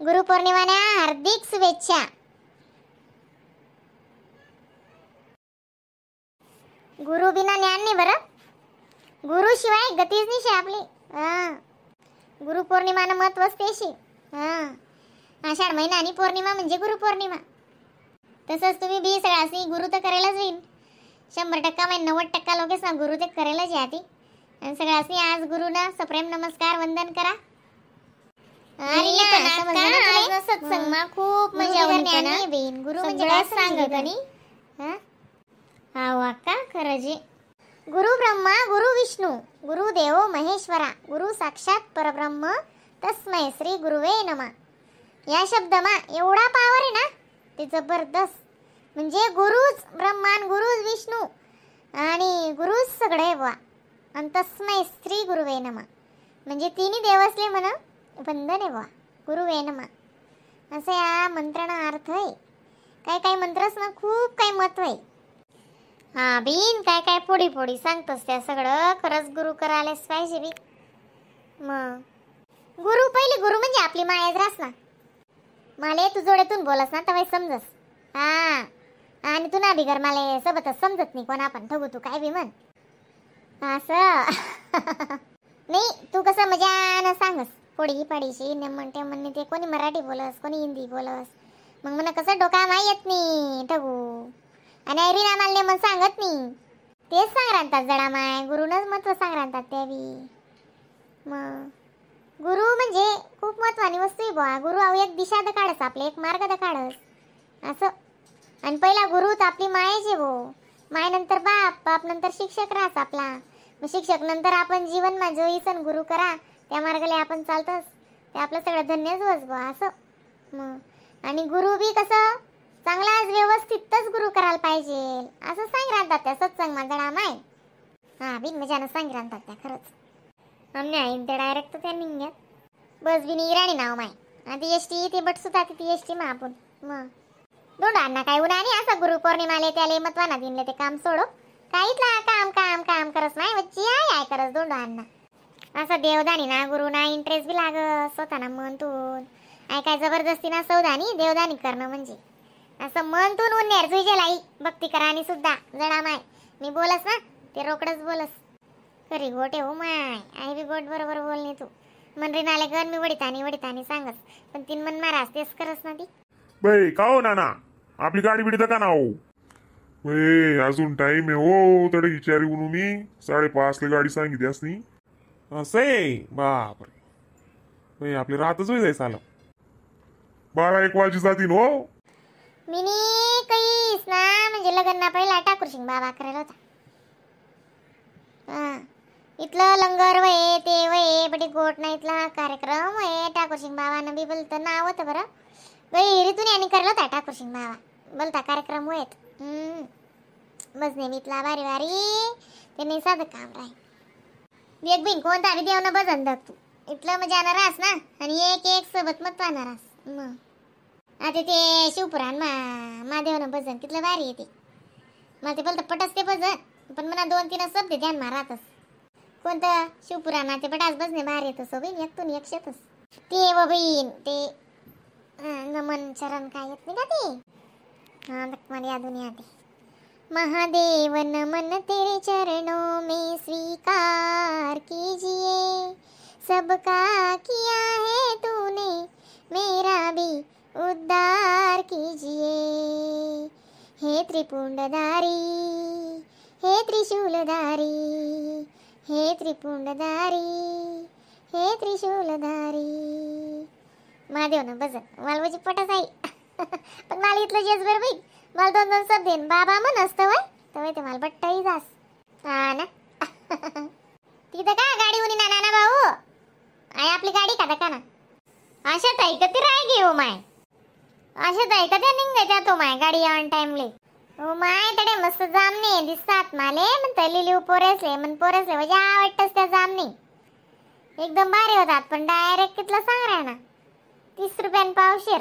गुरुपौर्णिमाच्या हार्दिक शुभेच्छा. गुरु बिना ज्ञान नाही बरं. गुरु शिवाय गतीच नाही शे आपली. गुरुपौर्णिमानं महत्वच तेशी. आषाढ महिना आणि पौर्णिमा म्हणजे गुरुपौर्णिमा. तसंच तुम्ही बी सगळ्यांनी गुरु तर करायलाच होईल. 100% म्हणजे 90% लोकेस ना गुरु ते करायलाच याती. आणि सगळ्यांनी आज गुरुना सप्रेम नमस्कार वंदन करा. सत्संग खूप मजा बेन. गुरु म्हणजे काय सांग गणी. हा वाका खरंजी. गुरु ब्रह्मा गुरु विष्णू गुरु देवो महेश्वरा गुरु साक्षात परब्रह्म तस्मै श्री गुरुवे नमः. या शब्दमा एवढा पावर आहे ना, ते जबरदस्त. म्हणजे गुरुच ब्रह्मान गुरुच विष्णू आणि गुरुच सगळे बुवा. आणि तस्मै श्री गुरुवे नमः म्हणजे तिन्ही देव असले म्हणा बंधन आहे बुवा. गुरुवे नमः असं या मंत्राचा अर्थ आहे. काय काय मंत्रस ना खूप काही महत्व आहे. हा बीन काय काय पोडी पोडी सांगतोस त्या सगळं खरंच गुरु करायलाच पाहिजे बी. मग गुरु पहिले गुरु म्हणजे आपली मायाच रास ना. माले तू जोड्यातून बोलस ना तर समजस. आणि तू ना बिगर माले सोबतच समजत नाही. कोण आपण ठगू तू काय बी म्हण असं नाही. तू कसं मजानं सांगस पोडी पाडीशी म्हणते म्हणणे ते कोणी मराठी बोलस कोणी हिंदी बोलस. मग मला कसं डोका माही येत नाही ठगू. आणि ऐरीना मालने मग सांगत नाही. तेच सांग राहतात जडा माय गुरुनच महत्व सांग राहतात ते बी. मग गुरु म्हणजे खूप महत्वाची वस्तू आहे बुवा. गुरु एक दिशा दखाडस आपले एक मार्ग दखाडस असं. आणि पहिला गुरु तर आपली मायेचे भो. माय नंतर बाप बाप नंतर शिक्षक राहस आपला. मग शिक्षक नंतर आपण जीवन मा जो इसन गुरु करा त्या मार्गाला आपण चालतस ते आपलं सगळं धन्यच होस बुवा असं. मग आणि गुरु बी कसं चांगलाच व्यवस्थितच गुरु करायला पाहिजे असं सांग राहतात त्या सत्संग माझा माय. बिन मजानं सांग राहतात त्या खरंच. आम्ही आईन ते डायरेक्ट त्या निघ्यात बस बिनी इराणी नाव माय. आधी एसटी ते बट सुद्धा ती एसटी मा आपण. मग दोंडांना काय उन्हा आणि असा गुरुपौर्णिमाले त्याला महत्वाना दिनले ते काम सोडो. काहीतला काम काम काम करस नाही वच्ची आय करस दोंडांना. असं देवदानी ना गुरु ना इंटरेस्ट बी लागस स्वतःना म्हणतून. आय काय जबरदस्ती ना सौदानी देवदानी करणं म्हणजे असं म्हणतून उन्हेर तुझे लाई भक्ती करा. आणि सुद्धा जडा माय मी बोलस ना ते रोकडच बोलस. खरी गोटे हो माय आई बी गोट बरोबर बोलणे तू. मन रिनाले गण मी वडितानी सांगस पण तीन मन महाराज तेच करस ना ती. बाई का हो नाना आपली गाडी बिडी का ना हो. अजून टाइम आहे हो. तडे विचारी म्हणून मी 5:30 ला गाडी सांगितली असनी. असं बापरे आपली रातच होई जायचं आलं. 12-1 वाजी जातील हो. मिनी काहीच ना म्हणजे लग्न ना पहिला ठाकूरसिंग बाबा करायला होता. इथलं लंगर वय ते वय बडे गोट ना इथला कार्यक्रम वय ठाकूरसिंग बाबानं बी बोलतं नाव होतं बरं. ऋतून यांनी करला होता ठाकूरसिंग बाबा बोलता कार्यक्रम वयत. बस नेहमीतला भारी भारी ते नाही साधं काम राहील. एक बिन कोणता आणि देवना भजन दाखतो इथलं मजा रास ना. आणि एक एक सोबत मत रास. मग आता ते शिवपुराण महादेवनं भजन तिथलं भारी येते. मला ते बोलतं पटच ते भजन पण मला 2-3 शब्द ध्यान मारातच. कोणतं शिवपुराणाचे पटास भजने भारी येतं सोबीन एकतून एक शेतच. ते व बहीण ते नमन चरण काय येत नाही का ते. मला यादून आते. महादेव नमन तेरे चरणों में स्वीकार कीजिए. सबका किया है तूने मेरा भी उद्धार कीजिए. हे त्रिपुंडधारी हे त्रिशूलधारी हे त्रिपुंडधारी हे त्रिशूलधारी. महादेवनं भजन मला म्हणजे पटच आहे. पण मला इथलं जेच बरं बाई मला 2-2 शब्द देन बाबा म्हण असतं वय तर ते मला बट्टाही जास. ना तिथं का गाडी उनी ना नाना भाऊ आहे आपली गाडी का का ना. अशा ताई कधी राय घेऊ माय. अशा ताई कधी निघायच्या तो माय गाडी ऑन टाइमले. हो माय तडे मस्त जामने दिसतात माले म्हणता लिली पोरेसले मन पोरेसले म्हणजे आवडतच त्या जामने एकदम भारी होतात. पण डायरेक्ट कितला सांग राहा ना 30 रुपयान पावशेर.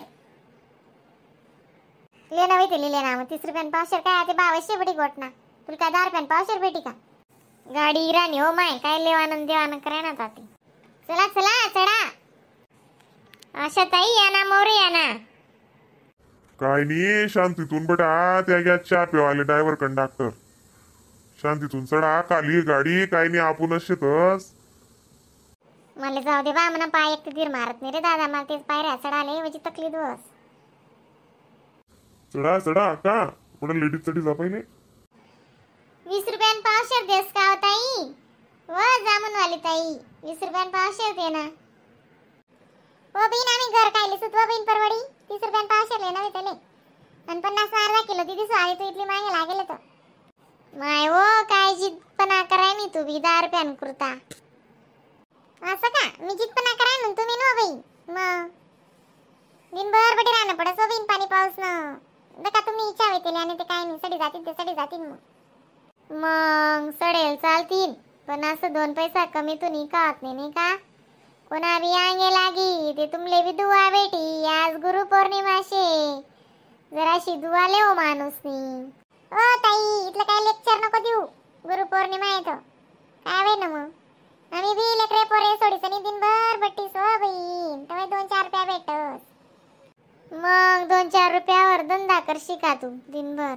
लेना होते लेना मग 30 रुपयान पावशेर काय ते 2200 बडी गोटना. तुला काय 10 रुपयान पावशेर भेटी का. गाडी इराणी हो माय काय लेवानंद देवानं करायना ताती. चला चला चढा. आशा ताई या ना, मोरे या ना. काय नाही, शांतीतून बेटा त्या घ्या चहा पिवाले ड्रायव्हर कंडक्टर. शांतीतून चढा, खाली गाडी काय नाही, आपणच शेतस. मला जाऊ दे बा, म्हणा पाय एक तीर मारत नाही रे दादा, मला तेच पायऱ्या चढाले म्हणजे तकलीफ बस. चढा चढा का कुठं लेडीज साठी जा पहिले. 20 रुपयान पावशेर देस का हो ताई? व जामून वाली ताई 20 रुपयान पावशेर दे ना. ओ बहीण आम्ही घर खायले सुतवा बहीण परवडी 30 रुपयान पावशेर ले ना त्याले. आणि 50 अर्धा किलो ती दिसू आली, तू इतली मागे लागेल तर माय ओ काय जितपणा कराय मी, तू बी 10 रुपयान कुर्ता असं का? मी जितपणा कराय म्हणून तुम्ही नो बाई मग दिनभर बटे राहणं पडस हो बहीण, पाणी पाऊस न बघा तुम्ही इच्छा होते आणि ते काय नाही सडी जातील ते सडी जातील. मग सडेल चालतील, पण असं 2 पैसा कमी तू नाही का नाही का? कोणा बी आंगे लागी ते तुमले बी दुआ बेटी. आज गुरु पौर्णिमा शे, जराशी दुआ ले हो माणूस नी. ओ ताई इथलं काय लेक्चर नको देऊ, गुरु पौर्णिमा आहे तर काय वे ना मग. आम्ही बी लेकरे पोरे सोडीच आणि दिनभर बट्टीस हो बहीण, तर 2-4 रुपया भेटस. मग 2-4 रुपयावर धंदा करशी का तू दिनभर?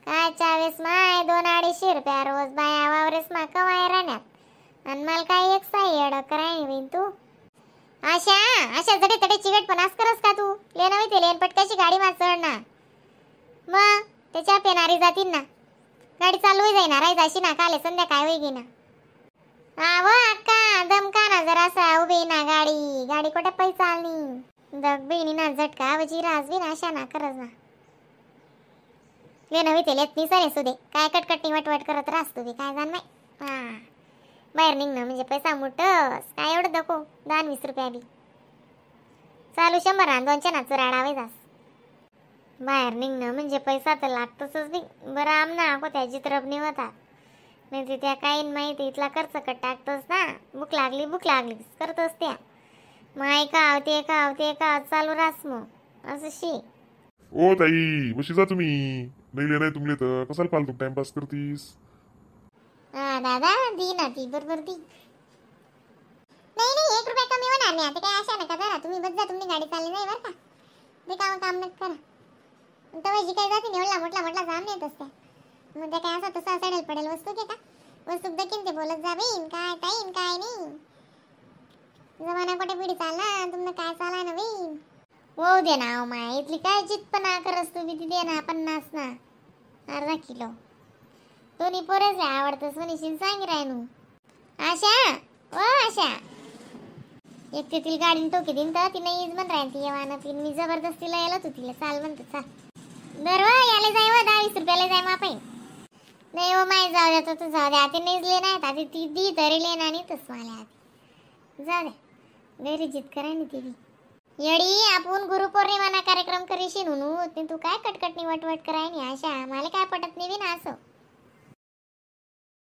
काय 40 माय 200-250 रुपया रोज बाया वावरेस मा कमाय राहण्यात. आणि मला काय एक साई अड कराय बहीण तू. आशा जडे तडे चिगट पणास करस का तू? ले नवी ते लेन पटकाशी गाडी मा चढ ना, मग त्याच्या पेनारी जातील ना. गाडी चालू जाईना राय जाशी ना, काले संध्याकाळ होई गे ना. आव अक्का दमका ना जरासा उभी ना गाडी, गाडी कुठे पै चालनी. दग बहिणी ना झटका वजी राजवी ना अशा ना करज ना. ले नवी ते लेत निसरे सुदे काय कटकटनी वटवट करत रास तू बी काय जाण माय. हा बाहेर निघणं म्हणजे पैसा मुठस काय एवढं दको 10-20 रुपया बी चालू 100 आणि 2 ना चुराडावे जास. बाहेर निघणं म्हणजे पैसा तर लागतच बी. बरं आमना को त्याची तरबनी होता नाही ते त्या काही माहिती इथला खर्च कट टाकतोस ना. भूक लागली करतोस त्या माय काव ते चालू रास मग असं शी. ओ ताई बशी जा तुम्ही, नाही नाही तुमले तर कसाला फालतू टाइमपास करतीस. हा दादा दी ना ती बरोबर दी. नाही 1 रुपया कमी होणार नाही आता काय आशा नका जरा. तुम्ही बस जा, तुमची गाडी चालली नाही बरं का. ते काम नका करा. तर जी काय जाते एवढा म्हटला जाम नाही तसं मग ते काय असं तसं सडेल पडेल वस्तू घे का? वस्तू देखील ते बोलत जा बहीण काय ताईन काय नाही. जमाना कुठे पिढी चालला तुमनं काय चाला ना बहीण. हो दे ना माय इथली काय जितपणा करस तुम्ही ती दे ना 50 ना अर्धा किलो. दोन्ही पोरच आवडतं सोनीशीन सांग रायनू. आशा एक ते तिला गाडीने टोके दिन तर ती नाही म्हण राहील ती येवाना पिन मी जबरदस्तीला यायला तू तिला चाल म्हणतो चाल. बरं याले जाय 10-20 रुपयाला जाय मापाई. नाही हो माय जाऊ द्या तर जाऊ द्या आता नेजले नाही आता ती दी तरी लेना आणि तस मला आधी जाऊ द्या घरी जित कराय नाही ती येडी. आपण गुरुपौर्णिमाना कार्यक्रम करीशी म्हणू तू काय कटकटनी वटवट कराय नाही. आशा मला काय पटत नाही ना असं.